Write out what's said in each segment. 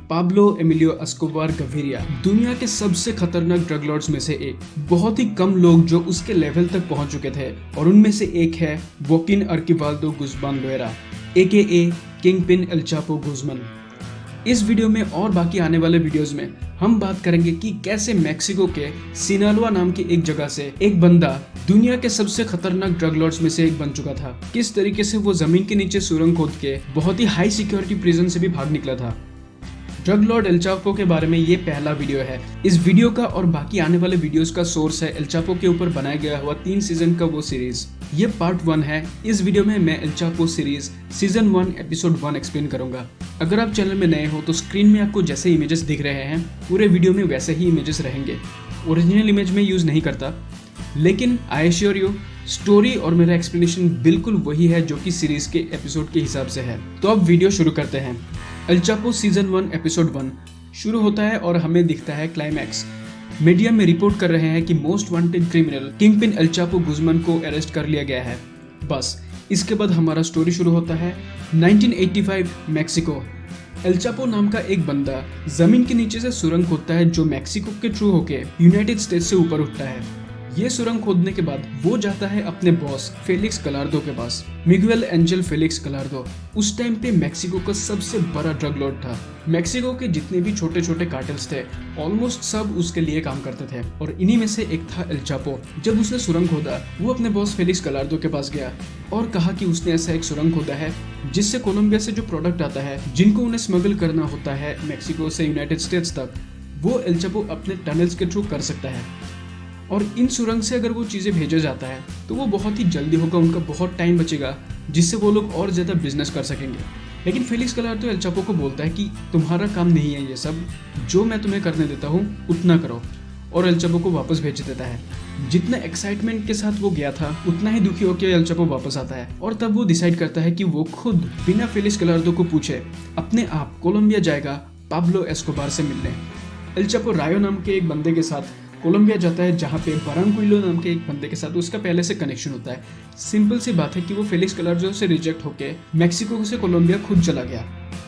Pablo Emilio Escobar गविरिया दुनिया के सबसे खतरनाक ड्रग लॉर्ड्स में से एक। बहुत ही कम लोग जो उसके लेवल तक पहुंच चुके थे और उनमें से एक है Joaquin Archivaldo Guzman Loera AKA kingpin El Chapo Guzman. इस वीडियो में और बाकी आने वाले वीडियोस में हम बात करेंगे कि कैसे मैक्सिको के सिनालोआ नाम की एक जगह से एक बंदा दुनिया के सबसे खतरनाक ड्रग लॉर्ड्स में से एक बन चुका था। किस तरीके से वो जमीन के नीचे सुरंग खोद के बहुत ही हाई सिक्योरिटी प्रिजन से भी भाग निकला था। ड्रग लॉर्ड एल चापो के बारे में ये पहला वीडियो है। इस वीडियो का और बाकी आने वाले वीडियोस का सोर्स है एल चापो के ऊपर बनाया गया हुआ 3 सीजन का वो सीरीज। ये पार्ट 1 है। इस वीडियो में मैं El Chapo series season 1 episode 1 explain करूंगा। अगर आप चैनल में नए हो तो स्क्रीन में आपको जैसे इमेजेस दिख रहे हैं पूरे वीडियो में वैसे ही इमेजेस रहेंगे। ओरिजिनल इमेज में यूज नहीं करता, लेकिन आई एश्योर यू स्टोरी और मेरा एक्सप्लेनेशन बिल्कुल वही है जो कि सीरीज के एपिसोड के हिसाब से है। तो अब वीडियो शुरू करते हैं। एल चापो सीजन 1 एपिसोड 1 शुरू होता है और हमें दिखता है क्लाइमैक्स। मीडिया में रिपोर्ट कर रहे हैं कि most wanted criminal kingpin El Chapo Guzman को अरेस्ट कर लिया गया है। बस इसके बाद हमारा स्टोरी शुरू होता है 1985 मैक्सिको। एल चापो नाम का एक बंदा जमीन के नीचे से सुरंग खोदता है जो मैक्सिको के थ्रू होके यूनाइटेड स्टेट्स से ऊपर उठता है। ये सुरंग खोदने के बाद वो जाता है अपने बॉस फेलिक्स गलार्डो के पास। मिगुएल एंजल फेलिक्स गलार्डो उस टाइम पे मैक्सिको का सबसे बड़ा ड्रग लॉर्ड था। मैक्सिको के जितने भी छोटे छोटे कार्टेल्स थे ऑलमोस्ट सब उसके लिए काम करते थे और इन्हीं में से एक था एल चापो। जब उसने सुरंग खोदा वो अपने बॉस फेलिक्स गलार्डो के पास गया और कहा कि उसने ऐसा एक सुरंग खोदा है जिससे कोलंबिया से जो प्रोडक्ट आता है जिनको उन्हें स्मगल करना होता है मैक्सिको से यूनाइटेड स्टेट्स तक, वो एल चापो अपने टनल्स के थ्रू कर सकता है। और इन सुरंग से अगर वो चीज़ें भेजा जाता है तो वो बहुत ही जल्दी होगा, उनका बहुत टाइम बचेगा जिससे वो लोग और ज़्यादा बिजनेस कर सकेंगे। लेकिन फेलिक्स गलार्डो एल चापो को बोलता है कि तुम्हारा काम नहीं है ये सब, जो मैं तुम्हें करने देता हूँ उतना करो, और एल चापो को वापस भेज देता है। जितना एक्साइटमेंट के साथ वो गया था उतना ही दुखी होकर एल चापो वापस आता है और तब वो डिसाइड करता है कि वो खुद बिना फेलिक्स गलार्डो को पूछे अपने आप कोलंबिया जाएगा पाब्लो एस्कोबार से मिलने। एल चापो रायो नाम के एक बंदे के साथ कोलंबिया जाता है जहाँ पे बारांकुइलो नाम के एक बंदे के साथ उसका पहले से कनेक्शन होता है। सिंपल सी बात है कि वो फेलिक्स गलार्डो से रिजेक्ट होके मैक्सिको से कोलंबिया खुद चला गया।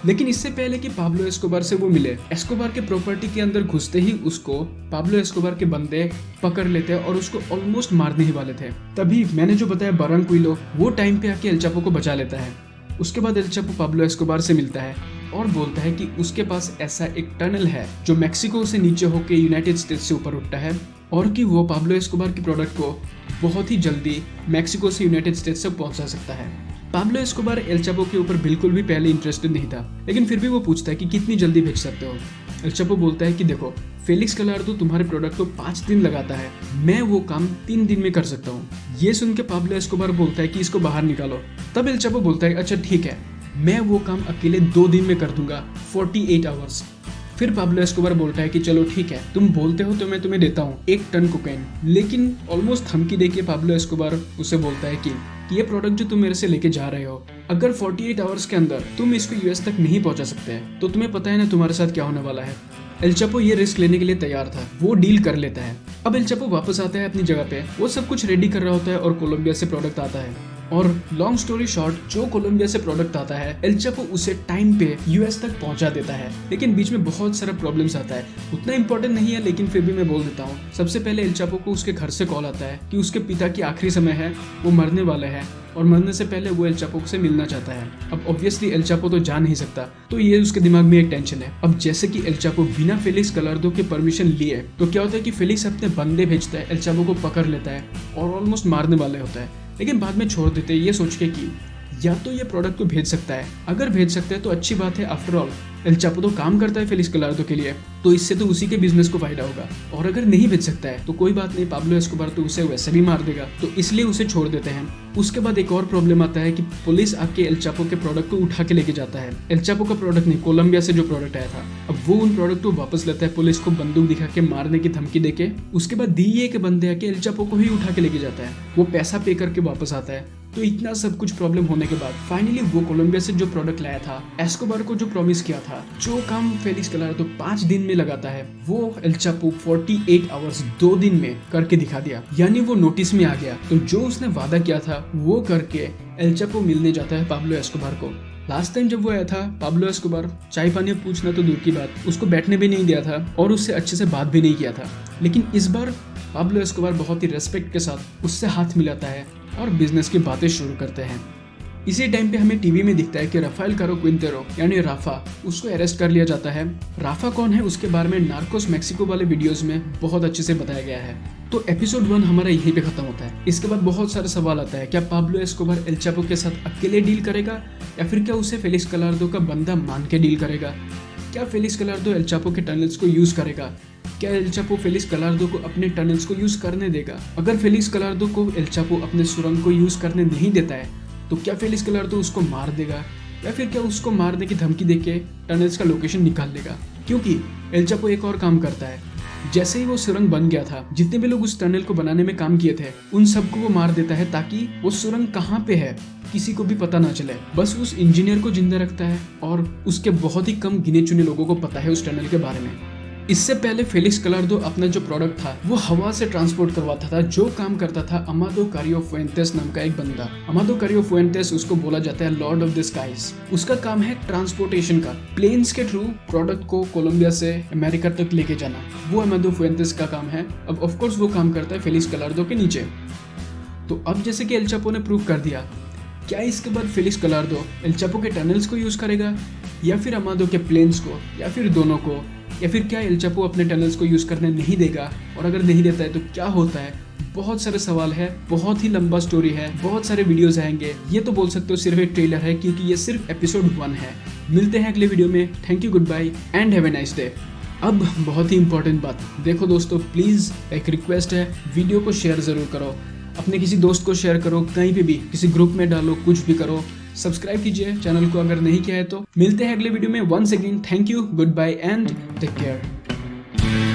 लेकिन इससे पहले कि पाब्लो एस्कोबार से वो मिले, एस्कोबार के प्रॉपर्टी के अंदर घुसते ही उसको पाब्लो एस्कोबार के बंदे पकड़ लेते हैं और उसको ऑलमोस्ट मारने ही वाले थे। तभी मैंने जो बताया बारांकुइलो वो टाइम पे आके एल चापो को बचा लेता है। उसके बाद एल चापो पाब्लो एस्कोबार से मिलता है और बोलता है कि उसके पास ऐसा एक टनल है जो मैक्सिको से नीचे होकर यूनाइटेड स्टेट्स से ऊपर उठता है और कि वो पाब्लो एस्कोबार की प्रोडक्ट को बहुत ही जल्दी मैक्सिको से यूनाइटेड स्टेट्स तक पहुंचा सकता है। पाब्लो एस्कोबार एल चापो के ऊपर बिल्कुल भी पहले इंटरेस्टेड नहीं था, लेकिन फिर भी वो पूछता है कि कितनी जल्दी भेज सकते हो। एल चापो बोलता है कि देखो फेलिक्स गलार्डो तुम्हारे प्रोडक्ट को 5 दिन लगाता है, मैं वो काम 3 दिन में कर सकता हूँ। ये सुन के पाब्लो एस्कोबार बोलता है कि इसको बाहर निकालो। तब एल चापो बोलता है अच्छा ठीक है, मैं वो काम अकेले 2 दिन में कर दूंगा, 48 आवर्स। फिर पाब्लो एस्कोबार बोलता है कि चलो ठीक है, तुम बोलते हो तो मैं तुम्हें देता हूँ 1 टन कोकेन। लेकिन ऑलमोस्ट धमकी देके पाब्लो एस्कोबार उसे बोलता है कि ये प्रोडक्ट जो तुम मेरे से लेके जा रहे हो, अगर 48 आवर्स के अंदर तुम इसको यूएस तक नहीं पहुंचा सकते तो तुम्हें पता है ना तुम्हारे साथ क्या होने वाला है। एल चापो ये रिस्क लेने के लिए तैयार था, वो डील कर लेता है। अब एल चापो वापस आता है अपनी जगह पे, वो सब कुछ रेडी कर रहा होता है और कोलंबिया से प्रोडक्ट आता है। और लॉन्ग स्टोरी शॉर्ट, जो कोलंबिया से प्रोडक्ट आता है एल चापो उसे टाइम पे यूएस तक पहुंचा देता है। लेकिन बीच में बहुत सारा प्रॉब्लम्स आता है, उतना इंपॉर्टेंट नहीं है लेकिन फिर भी मैं बोल देता हूँ। सबसे पहले एल चापो को उसके घर से कॉल आता है कि उसके पिता की आखिरी समय है, वो मरने वाले हैं और मरने से पहले वो एल चापो से मिलना चाहता है। अब ऑब्वियसली एल चापो तो जा नहीं सकता, तो ये उसके दिमाग में एक टेंशन है। अब जैसे कि एल चापो बिना फेलिक्स गलार्डो के परमिशन लिए तो क्या होता है कि फेलिक्स अपने बंदे भेजता है, एल चापो को पकड़ लेता है और ऑलमोस्ट मारने वाले होता है। लेकिन बाद में छोड़ देते हैं ये सोच के कि या तो ये प्रोडक्ट को भेज सकता है, अगर भेज सकता है तो अच्छी बात है, आफ्टर ऑल एल चापो तो काम करता है फेलिक्स गलार्डो के लिए, तो इससे तो उसी के बिजनेस को फायदा होगा। और अगर नहीं भेज सकता है तो कोई बात नहीं, पाब्लो एस्कोबार तो उसे वैसे भी मार देगा, तो इसलिए उसे छोड़ देते हैं। उसके बाद एक और प्रॉब्लम आता है कि पुलिस आके एल चापो के प्रोडक्ट को उठा के लेके जाता है। एल चापो का प्रोडक्ट नहीं, कोलंबिया से जो प्रोडक्ट आया था। अब वो उन प्रोडक्ट को वापस लेता है, पुलिस को बंदूक दिखा के मारने की धमकी देके। उसके बाद DEA के बंदे आके एल चापो को ही उठा के लेके जाता है। वो पैसा पे करके वापस आता है तो इतना सब कुछ प्रॉब्लम होने के बाद फाइनली वो कोलंबिया से जो प्रोडक्ट लाया था, एस्कोबार को जो प्रॉमिस किया था, जो काम फेलिक्स गलार्दो 5 दिन में लगाता है, वो एल चापो 48 आवर्स 2 दिन में करके दिखा दिया। यानी वो नोटिस में आ गया। तो जो उसने वादा किया था वो करके एल चापो मिलने जाता है पाब्लो एस्कोबार को। लास्ट टाइम जब वो आया था, पाब्लो एस्कोबार चाय पानी पूछना तो दूर की बात, उसको बैठने भी नहीं दिया था और उससे अच्छे से बात भी नहीं किया था। लेकिन इस बार पाब्लो एस्कोबार बहुत ही रेस्पेक्ट के साथ उससे हाथ मिलाता है और बिजनेस की बातें शुरू करते हैं। इसी टाइम पे हमें टीवी में दिखता है कि राफेल कारो क्विंटेरो यानी राफा, उसको अरेस्ट कर लिया जाता है। राफा कौन है उसके बारे में नार्कोस मैक्सिको वाले वीडियोस में बहुत अच्छे से बताया गया है। तो एपिसोड 1 हमारा यहीं पे खत्म होता है। इसके बाद बहुत सारे सवाल आता है, क्या पाब्लो एस्कोबार एल चापो के साथ अकेले डील करेगा या फिर क्या उसे फेलिक्स गलार्दो का बंदा मान के डील करेगा? क्या फेलिक्स गलार्दो एल चापो के टनल्स को यूज करेगा? क्या एल चापो फेलिक्स गलार्दो को अपने टनल्स को यूज करने देगा? अगर फेलिक्स गलार्दो को एल चापो अपने सुरंग को यूज करने नहीं देता है तो क्या फेलिक्स गलार्दो उसको मार देगा या फिर क्या उसको मारने की धमकी देके टनल्स का लोकेशन निकाल लेगा? क्योंकि एल चापो एक और काम करता है, जैसे ही वो सुरंग बन गया था, जितने भी लोग उस टनल को बनाने में काम किए थे उन सबको वो मार देता है ताकि वो सुरंग कहाँ पे है किसी को भी पता ना चले। बस उस इंजीनियर को जिंदा रखता है और उसके बहुत ही कम गिने चुने लोगों को पता है उस टनल के बारे में। इससे पहले फेलिक्स गलार्दो अपना जो प्रोडक्ट था वो हवा से ट्रांसपोर्ट करवाता था, जो काम करता था अमादो कारियो फुएंटेस नाम का एक बंदा। अमादो कारियो फुएंटेस, उसको बोला जाता है लॉर्ड ऑफ द स्काईज। उसका काम है ट्रांसपोर्टेशन का, प्लेन्स के थ्रू प्रोडक्ट को कोलंबिया से अमेरिका तक लेके जाना, वो अमादो फुएंटेस का काम है। अब ऑफ कोर्स वो काम करता है फेलिक्स गलार्दो के नीचे। तो अब जैसे कि एल चापो ने प्रूव कर दिया, क्या इसके बाद फेलिक्स गलार्दो एल चापो के टनल्स को यूज करेगा या फिर अमादो के प्लेन्स को या फिर दोनों को, या फिर क्या एल चापो अपने टनल्स को यूज करने नहीं देगा और अगर नहीं देता है तो क्या होता है? बहुत सारे सवाल है, बहुत ही लंबा स्टोरी है, बहुत सारे वीडियोस आएंगे। ये तो बोल सकते हो सिर्फ एक ट्रेलर है क्योंकि ये सिर्फ एपिसोड 1 है। मिलते हैं अगले वीडियो में। Thank you, goodbye and have a nice day. अब बहुत ही इंपॉर्टेंट बात, देखो दोस्तों, प्लीज एक रिक्वेस्ट है, वीडियो को शेयर जरूर करो, अपने किसी दोस्त को शेयर करो, कहीं पे भी किसी ग्रुप में डालो, कुछ भी करो। सब्सक्राइब कीजिए चैनल को अगर नहीं किया है तो। मिलते हैं अगले वीडियो में। Once again thank you, goodbye and take care.